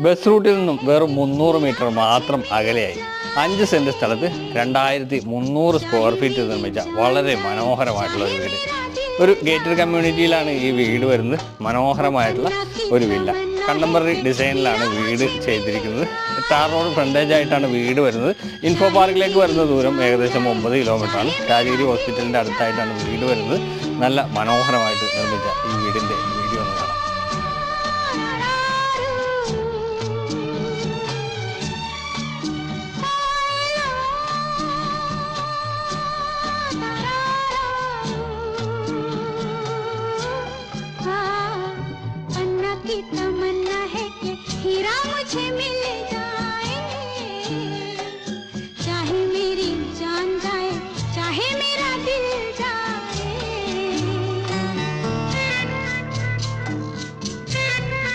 Bus റൂട്ടിൽ നിന്നും വെറും 300 മീറ്റർ മാത്രം അകലെയായി 5 സെന്റ് സ്ഥലത്ത് 2300 സ്ക്വയർ ഫീറ്റ് നിർമ്മിച്ച വളരെ മനോഹരമായിട്ടുള്ള ഒരു വീട്. ഒരു ഗേറ്റഡ് കമ്മ്യൂണിറ്റിയിലാണ് ഈ വീട് വരുന്നത്. മനോഹരമായിട്ടുള്ള ഒരു വില്ല, കണ്ടംപററി ഡിസൈനിലാണ് വീട് ചെയ്തിരിക്കുന്നത്. ടാർ റോഡ് ഫ്രണ്ടേജ് ആയിട്ടാണ് വീട് വരുന്നത്. ഇൻഫോ പാർക്കിലേക്ക് വരുന്ന ദൂരം ഏകദേശം 9 കിലോമീറ്ററാണ്. രാജഗിരി ഹോസ്പിറ്റലിൻ്റെ അടുത്തായിട്ടാണ് വീട് വരുന്നത്. നല്ല മനോഹരമായിട്ട് നിർമ്മിച്ച